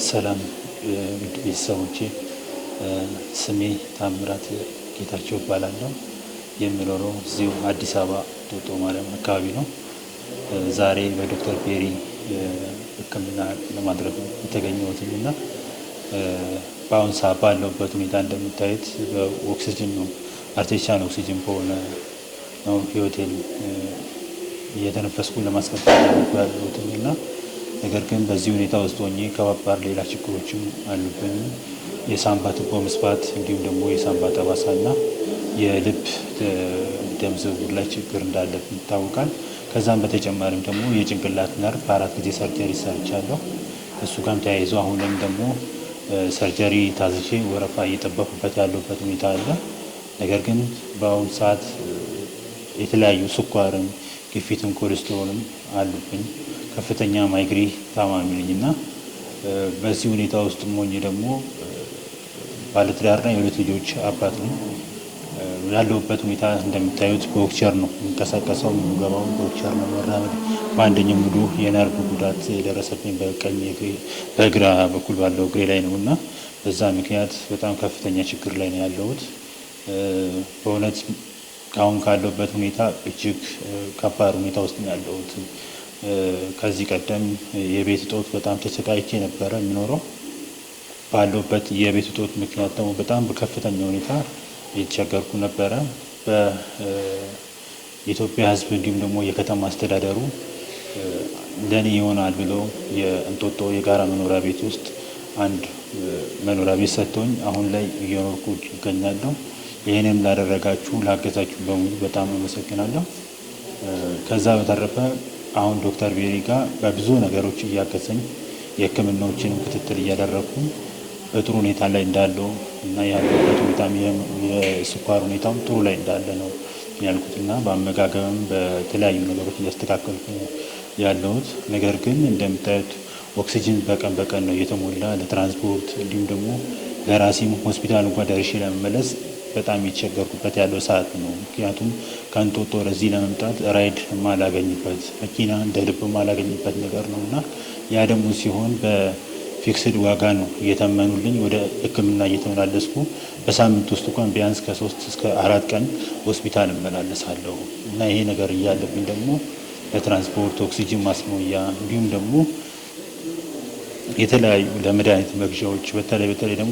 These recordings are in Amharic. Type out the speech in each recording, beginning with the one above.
ሰላም ውድ ቤተሰቦቼ፣ ስሜ ታምራት ጌታቸው እባላለሁ። የምኖረው እዚሁ አዲስ አበባ ጦጦ ማርያም አካባቢ ነው። ዛሬ በዶክተር ፔሪ ሕክምና ለማድረግ የተገኘሁትኝ እና በአሁን ሰዓት ባለሁበት ሁኔታ እንደምታዩት በኦክሲጅን ነው፣ አርቲፊሻል ኦክሲጅን በሆነ ነው ህይወቴን እየተነፈስኩ ለማስቀጠል ያለሁትኝ እና ነገር ግን በዚህ ሁኔታ ውስጥ ሆኜ ከባባድ ሌላ ችግሮችም አሉብኝ። የሳምባ ቱቦ መስፋት እንዲሁም ደግሞ የሳምባ ጠባሳ እና የልብ ደም ዝውውር ላይ ችግር እንዳለብኝ ይታወቃል። ከዛም በተጨማሪም ደግሞ የጭንቅላት ነርቭ 4 ጊዜ ሰርጀሪ ሰርቻለሁ። እሱ ጋርም ተያይዞ አሁንም ደግሞ ሰርጀሪ ታዝዤ ወረፋ እየጠበቁበት ያለበት ሁኔታ አለ። ነገር ግን በአሁኑ ሰዓት የተለያዩ ስኳርም፣ ግፊትም ኮሌስትሮልም አሉብኝ። ከፍተኛ ማይግሪ ታማሚ ነኝ እና በዚህ ሁኔታ ውስጥ ሆኜ ደግሞ ባለትዳርና የሁለት ልጆች አባት ነኝ። ያለሁበት ሁኔታ እንደምታዩት በዊልቸር ነው የምንቀሳቀሰው፣ የምገባው በዊልቸር ነው። መራመድ በአንደኛው ሙሉ የነርቭ ጉዳት የደረሰብኝ በቀኝ በግራ በኩል ባለው እግሬ ላይ ነው እና በዛ ምክንያት በጣም ከፍተኛ ችግር ላይ ነው ያለሁት። በእውነት አሁን ካለሁበት ሁኔታ እጅግ ከባድ ሁኔታ ውስጥ ነው ያለሁት። ከዚህ ቀደም የቤት እጦት በጣም ተሰቃይቼ ነበረ የሚኖረው። ባለሁበት የቤት እጦት ምክንያት ደግሞ በጣም በከፍተኛ ሁኔታ እየተቸገርኩ ነበረ። በኢትዮጵያ ሕዝብ እንዲሁም ደግሞ የከተማ አስተዳደሩ ለኔ ይሆናል ብሎ የእንጦጦ የጋራ መኖሪያ ቤት ውስጥ አንድ መኖሪያ ቤት ሰጥቶኝ አሁን ላይ እየኖርኩ ይገኛለሁ። ይህንም ላደረጋችሁ ላገዛችሁ በሙሉ በጣም አመሰግናለሁ። ከዛ በተረፈ አሁን ዶክተር ፔሪ ጋር በብዙ ነገሮች እያገዘኝ የህክምናዎችንም ክትትል እያደረኩ በጥሩ ሁኔታ ላይ እንዳለው እና ያለበት ሁኔታም የስኳር ሁኔታም ጥሩ ላይ እንዳለ ነው ያልኩት እና በአመጋገብም በተለያዩ ነገሮች እያስተካከልኩ ያለሁት። ነገር ግን እንደምታዩት ኦክሲጅን በቀን በቀን ነው እየተሞላ ለትራንስፖርት እንዲሁም ደግሞ ለራሴም ሆስፒታል እንኳን ደርሼ ለመመለስ በጣም የተቸገርኩበት ያለው ሰዓት ነው። ምክንያቱም ከእንጦጦ ወደዚህ ለመምጣት ራይድ የማላገኝበት መኪና እንደ ልብ የማላገኝበት ነገር ነው እና ያ ደግሞ ሲሆን በፊክስድ ዋጋ ነው እየተመኑልኝ ወደ ህክምና እየተመላለስኩ በሳምንት ውስጥ እንኳን ቢያንስ ከ3 እስከ 4 ቀን ሆስፒታል እመላለሳለሁ እና ይሄ ነገር እያለብኝ ደግሞ ለትራንስፖርት ኦክሲጅን ማስሞያ እንዲሁም ደግሞ የተለያዩ ለመድኃኒት መግዣዎች በተለይ ደግሞ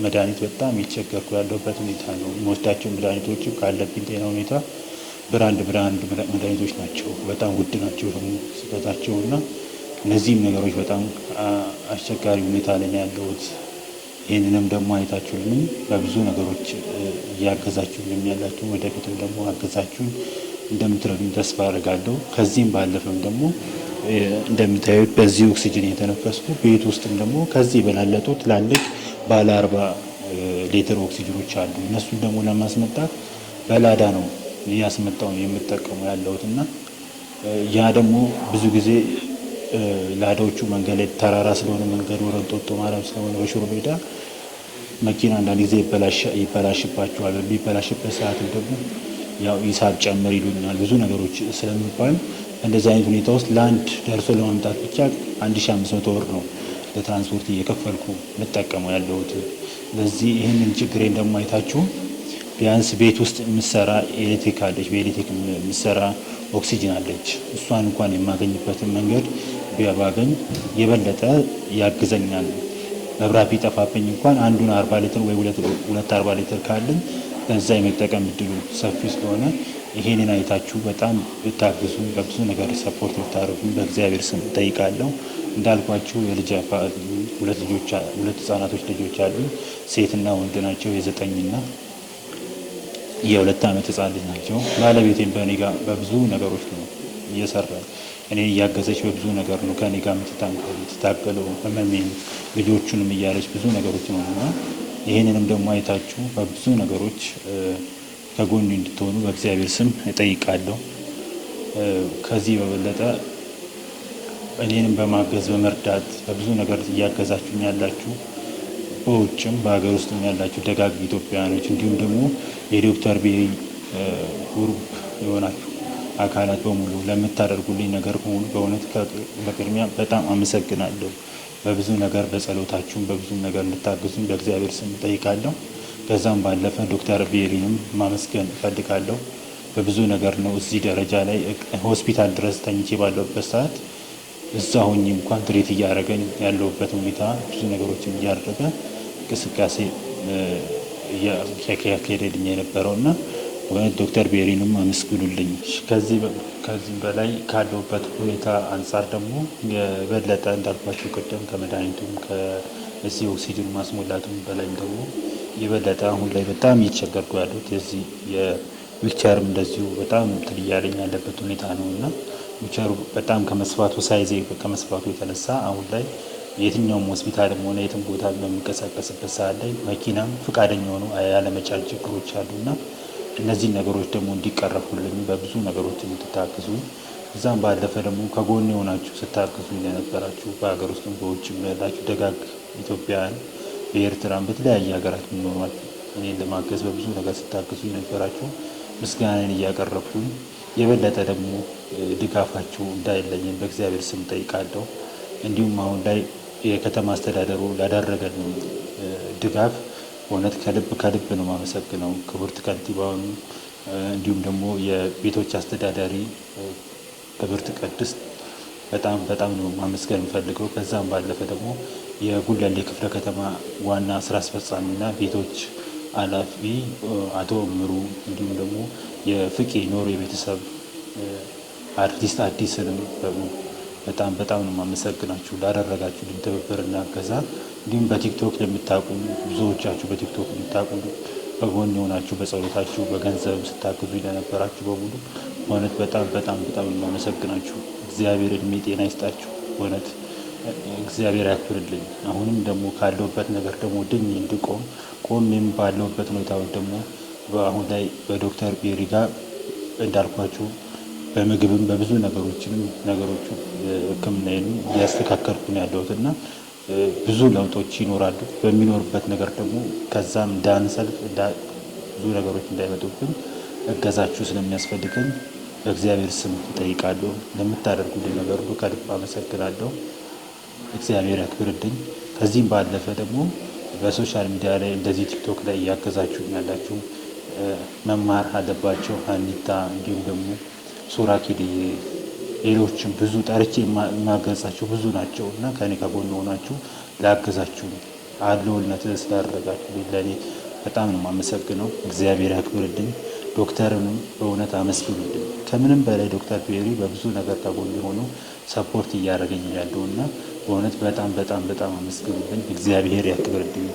መድኃኒት በጣም እየተቸገርኩ ያለሁበት ሁኔታ ነው። የምወስዳቸው መድኃኒቶች ካለብኝ ጤና ሁኔታ ብራንድ መድኃኒቶች ናቸው። በጣም ውድ ናቸው ደግሞ ስበታቸው እና እነዚህም ነገሮች በጣም አስቸጋሪ ሁኔታ ላይ ነው ያለሁት። ይህንንም ደግሞ አይታችሁልኝ በብዙ ነገሮች እያገዛችሁልኝ ያላችሁ ወደፊትም ደግሞ አገዛችሁን እንደምትረዱኝ ተስፋ አደርጋለሁ። ከዚህም ባለፈም ደግሞ እንደምታዩት በዚህ ኦክሲጅን የተነፈስኩ ቤት ውስጥም ደግሞ ከዚህ የበላለጡ ትላልቅ ባለ 40 ሊትር ኦክሲጅኖች አሉ። እነሱን ደግሞ ለማስመጣት በላዳ ነው እያስመጣው የምጠቀመው ያለሁት እና ያ ደግሞ ብዙ ጊዜ ላዳዎቹ መንገድ ላይ ተራራ ስለሆነ መንገዱ ወደ እንጦጦ ማርያም ስለሆነ በሽሮ ሜዳ መኪና አንዳንድ ጊዜ ይበላሽባቸዋል። በሚበላሽበት ሰዓትም ደግሞ ያው ሂሳብ ጨምር ይሉኛል ብዙ ነገሮች ስለሚባል እንደዚህ አይነት ሁኔታ ውስጥ ለአንድ ደርሶ ለማምጣት ብቻ 1500 ብር ነው ለትራንስፖርት እየከፈልኩ የምጠቀመው ያለሁት። ስለዚህ ይህንን ችግሬን ደግሞ አይታችሁ ቢያንስ ቤት ውስጥ የምሰራ ኤሌክትሪክ አለች፣ በኤሌክትሪክ የምሰራ ኦክሲጅን አለች። እሷን እንኳን የማገኝበትን መንገድ ባገኝ የበለጠ ያግዘኛል። መብራት ቢጠፋብኝ እንኳን አንዱን 40 ሊትር ወይ ሁለት 40 ሊትር ካለኝ በዛ የመጠቀም እድሉ ሰፊ ስለሆነ ይሄንን አይታችሁ በጣም ብታግዙ በብዙ ነገር ሰፖርት ብታደርጉኝ በእግዚአብሔር ስም ጠይቃለሁ። እንዳልኳችሁ የልጅ አባት ሁለት ህጻናቶች ልጆች አሉ። ሴትና ወንድ ናቸው። የ9 እና የ2 ዓመት ህጻን ልጅ ናቸው። ባለቤቴም በእኔ ጋር በብዙ ነገሮች ነው እየሰራ እኔ እያገዘች በብዙ ነገር ነው ከእኔ ጋር የምትታገለው ህመሜን ልጆቹንም እያለች ብዙ ነገሮች ነው እና ይህንንም ደግሞ አይታችሁ በብዙ ነገሮች ከጎን እንድትሆኑ በእግዚአብሔር ስም እጠይቃለሁ። ከዚህ በበለጠ እኔንም በማገዝ በመርዳት በብዙ ነገር እያገዛችሁኝ ያላችሁ በውጭም በሀገር ውስጥም ያላችሁ ደጋግ ኢትዮጵያውያኖች እንዲሁም ደግሞ የዶክተር ፔሪ ግሩፕ የሆናችሁ አካላት በሙሉ ለምታደርጉልኝ ነገር በእውነት በቅድሚያ በጣም አመሰግናለሁ። በብዙ ነገር በጸሎታችሁም በብዙ ነገር እንድታግዙኝ በእግዚአብሔር ስም እጠይቃለሁ። ከዛም ባለፈ ዶክተር ቤሪንም ማመስገን እፈልጋለሁ። በብዙ ነገር ነው እዚህ ደረጃ ላይ ሆስፒታል ድረስ ተኝቼ ባለሁበት ሰዓት እዛ ሆኜ እንኳን ትሬት እያደረገኝ ያለሁበት ሁኔታ ብዙ ነገሮችን እያደረገ እንቅስቃሴ ያካሄደልኝ የነበረው እና በእውነት ዶክተር ቤሪንም አመስግኑልኝ። ከዚህም በላይ ካለሁበት ሁኔታ አንጻር ደግሞ የበለጠ እንዳልኳቸው ቅድም ከመድኃኒቱም ከዚህ ኦክሲጅን ማስሞላቱም በላይም ደግሞ የበለጠ አሁን ላይ በጣም እየተቸገርኩ ያሉት የዚህ የዊልቸርም እንደዚሁ በጣም እንትን እያለኝ ያለበት ሁኔታ ነው እና ዊልቸሩ በጣም ከመስፋቱ ሳይዜ ከመስፋቱ የተነሳ አሁን ላይ የትኛውም ሆስፒታልም ሆነ የትም ቦታ በሚንቀሳቀስበት ሰዓት ላይ መኪናም ፈቃደኛ ሆኖ ያለመጫን ችግሮች አሉና እነዚህን ነገሮች ደግሞ እንዲቀረፉልኝ በብዙ ነገሮች እንድታግዙኝ እዛም ባለፈ ደግሞ ከጎን የሆናችሁ ስታግዙኝ ለነበራችሁ በሀገር ውስጥም በውጭም ያላችሁ ደጋግ ኢትዮጵያውያን በኤርትራም በተለያየ ሀገራት የሚኖሯል እኔን ለማገዝ በብዙ ነገር ስታግዙ የነበራችሁ ምስጋናን እያቀረብኩኝ የበለጠ ደግሞ ድጋፋችሁ እንዳይለየን በእግዚአብሔር ስም ጠይቃለሁ። እንዲሁም አሁን ላይ የከተማ አስተዳደሩ ላደረገን ድጋፍ በእውነት ከልብ ነው የማመሰግነው። ክብርት ከንቲባውን እንዲሁም ደግሞ የቤቶች አስተዳዳሪ ክብርት ቅድስት በጣም ነው ማመስገን የምፈልገው። ከዛም ባለፈ ደግሞ የጉለሌ ክፍለ ከተማ ዋና ስራ አስፈጻሚና ቤቶች ኃላፊ አቶ እምሩ እንዲሁም ደግሞ የፍቄ ኖሮ የቤተሰብ አርቲስት አዲስንም በጣም ነው የማመሰግናችሁ ላደረጋችሁልኝ ትብብርና እገዛ። እንዲሁም በቲክቶክ ለምታውቁኝ ብዙዎቻችሁ በቲክቶክ የምታውቁኝ በጎን የሆናችሁ በጸሎታችሁ በገንዘብም ስታግዙ ለነበራችሁ በሙሉ በእውነት በጣም የማመሰግናችሁ። እግዚአብሔር እድሜ ጤና ይስጣችሁ። በእውነት እግዚአብሔር ያክብርልኝ። አሁንም ደግሞ ካለሁበት ነገር ደግሞ ድኜ እንድቆም ቆሜም ባለሁበት ሁኔታዎች ደግሞ አሁን ላይ በዶክተር ቤሪ ጋር እንዳልኳችሁ በምግብም በብዙ ነገሮቹ ሕክምናዬንም እያስተካከልኩ ነው ያለሁት እና ብዙ ለውጦች ይኖራሉ። በሚኖርበት ነገር ደግሞ ከዛም እንዳንሰልፍ ብዙ ነገሮች እንዳይመጡብን እገዛችሁ ስለሚያስፈልገኝ በእግዚአብሔር ስም እጠይቃለሁ። ለምታደርጉልኝ ነገር ሁሉ ከልብ አመሰግናለሁ። እግዚአብሔር ያክብርልኝ። ከዚህም ባለፈ ደግሞ በሶሻል ሚዲያ ላይ እንደዚህ ቲክቶክ ላይ እያገዛችሁ ያላችሁ መማር አለባቸው ሀኒታ እንዲሁም ደግሞ ሱራ ኪድዬ ሌሎችም ብዙ ጠርቼ የማገዛቸው ብዙ ናቸው እና ከኔ ከጎን ሆናችሁ ላገዛችሁ አለውነት ስላደረጋችሁ ለእኔ በጣም ነው የማመሰግነው። እግዚአብሔር ያክብርልኝ። ዶክተርንም በእውነት አመስግኑልኝ። ከምንም በላይ ዶክተር ቤሪ በብዙ ነገር ከጎን ሆኖ ሰፖርት እያደረገኝ ያለው እና በእውነት በጣም አመስግኑልኝ። እግዚአብሔር ያክብርልኝ።